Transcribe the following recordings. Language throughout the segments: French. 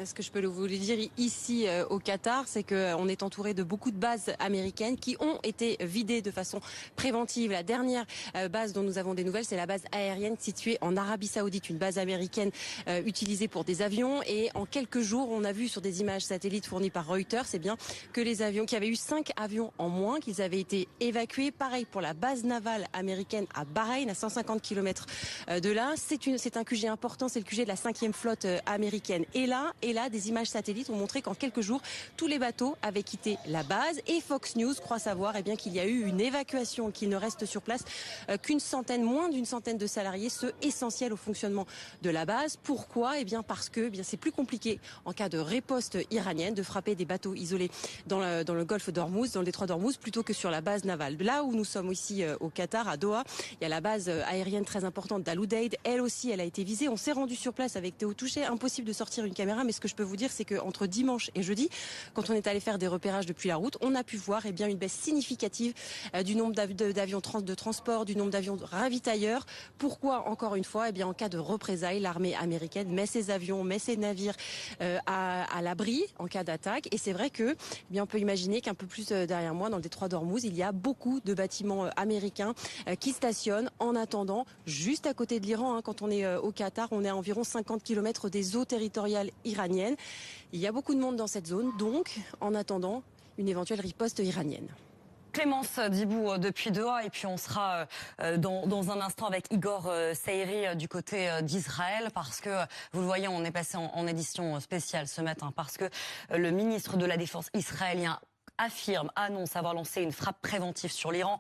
Ce que je peux vous le dire ici au Qatar, c'est qu'on est entouré de beaucoup de bases américaines qui ont été vidées de façon préventive. La dernière base dont nous avons des nouvelles, c'est la base aérienne située en Arabie Saoudite, une base américaine utilisée pour des avions. Et en quelques jours, on a vu sur des images satellites fournies par Reuters, c'est bien que les avions, qu'il y avait eu 5 avions en moins, qu'ils avaient été évacués. Pareil pour la base navale américaine à Bahreïn, à 150 km de là. C'est un QG important, c'est le QG de la 5e flotte américaine. Et là, des images satellites ont montré qu'en quelques jours, tous les bateaux avaient quitté la base. Et Fox News croit savoir qu'il y a eu une évacuation, qu'il ne reste sur place moins d'une centaine de salariés, ceux essentiels au fonctionnement de la base. Pourquoi ? Parce que c'est plus compliqué en cas de riposte iranienne de frapper des bateaux isolés dans le golfe d'Ormuz, dans le détroit d'Ormuz, plutôt que sur la base navale. Là où nous sommes ici au Qatar, à Doha, il y a la base aérienne très importante d'Al Udeid. Elle aussi, elle a été visée. On s'est rendu sur place avec Théo Touchet. Impossible de sortir une caméra, mais ce que je peux vous dire, c'est qu'entre dimanche et jeudi, quand on est allé faire des repérages depuis la route, on a pu voir une baisse significative du nombre d'avions de transport, du nombre d'avions ravitailleurs. Pourquoi, encore une fois, en cas de représailles, l'armée américaine met ses avions, met ses navires à l'abri en cas d'attaque. Et c'est vrai que, on peut imaginer qu'un peu plus derrière moi, dans le détroit d'Ormuz, il y a beaucoup de bâtiments américains qui stationnent en attendant, juste à côté de l'Iran. Quand on est au Qatar, on est à environ 50 km des eaux territoriales iraniennes. Il y a beaucoup de monde dans cette zone, donc en attendant une éventuelle riposte iranienne. Clémence Dibou depuis Doha, et puis on sera dans un instant avec Igor Seiri du côté d'Israël, parce que vous le voyez, on est passé en édition spéciale ce matin, parce que le ministre de la Défense israélien annonce avoir lancé une frappe préventive sur l'Iran.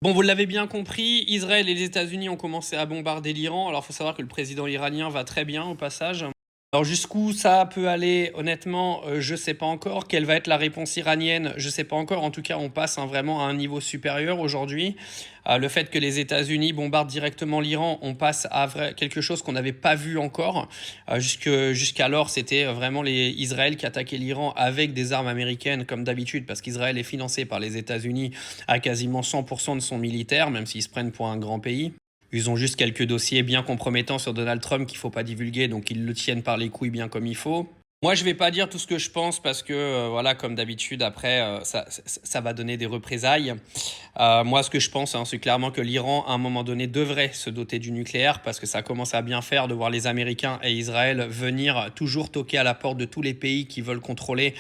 Bon, vous l'avez bien compris, Israël et les États-Unis ont commencé à bombarder l'Iran. Alors, il faut savoir que le président iranien va très bien au passage. Alors, jusqu'où ça peut aller, honnêtement, je ne sais pas encore. Quelle va être la réponse iranienne, je ne sais pas encore. En tout cas, on passe vraiment à un niveau supérieur aujourd'hui. Le fait que les États-Unis bombardent directement l'Iran, on passe à quelque chose qu'on n'avait pas vu encore. Jusqu'alors, c'était vraiment Israël qui attaquait l'Iran avec des armes américaines, comme d'habitude, parce qu'Israël est financé par les États-Unis à quasiment 100% de son militaire, même s'ils se prennent pour un grand pays. Ils ont juste quelques dossiers bien compromettants sur Donald Trump qu'il ne faut pas divulguer, donc ils le tiennent par les couilles bien comme il faut. Moi, je ne vais pas dire tout ce que je pense parce que, comme d'habitude, après, ça va donner des représailles. Moi, ce que je pense, c'est clairement que l'Iran, à un moment donné, devrait se doter du nucléaire parce que ça commence à bien faire de voir les Américains et Israël venir toujours toquer à la porte de tous les pays qui veulent contrôler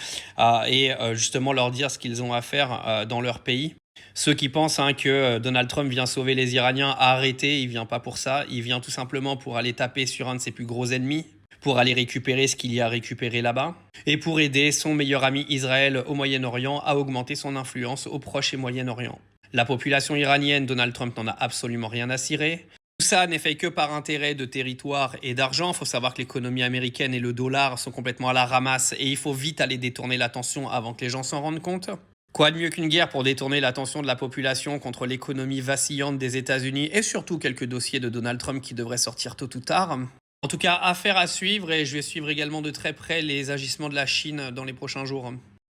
et justement leur dire ce qu'ils ont à faire dans leur pays. Ceux qui pensent que Donald Trump vient sauver les Iraniens, arrêtez, il vient pas pour ça, il vient tout simplement pour aller taper sur un de ses plus gros ennemis, pour aller récupérer ce qu'il y a à récupérer là-bas, et pour aider son meilleur ami Israël au Moyen-Orient à augmenter son influence au Proche et Moyen-Orient. La population iranienne, Donald Trump n'en a absolument rien à cirer. Tout ça n'est fait que par intérêt de territoire et d'argent. Il faut savoir que l'économie américaine et le dollar sont complètement à la ramasse et il faut vite aller détourner l'attention avant que les gens s'en rendent compte. Quoi de mieux qu'une guerre pour détourner l'attention de la population contre l'économie vacillante des États-Unis et surtout quelques dossiers de Donald Trump qui devraient sortir tôt ou tard. En tout cas, affaire à suivre et je vais suivre également de très près les agissements de la Chine dans les prochains jours.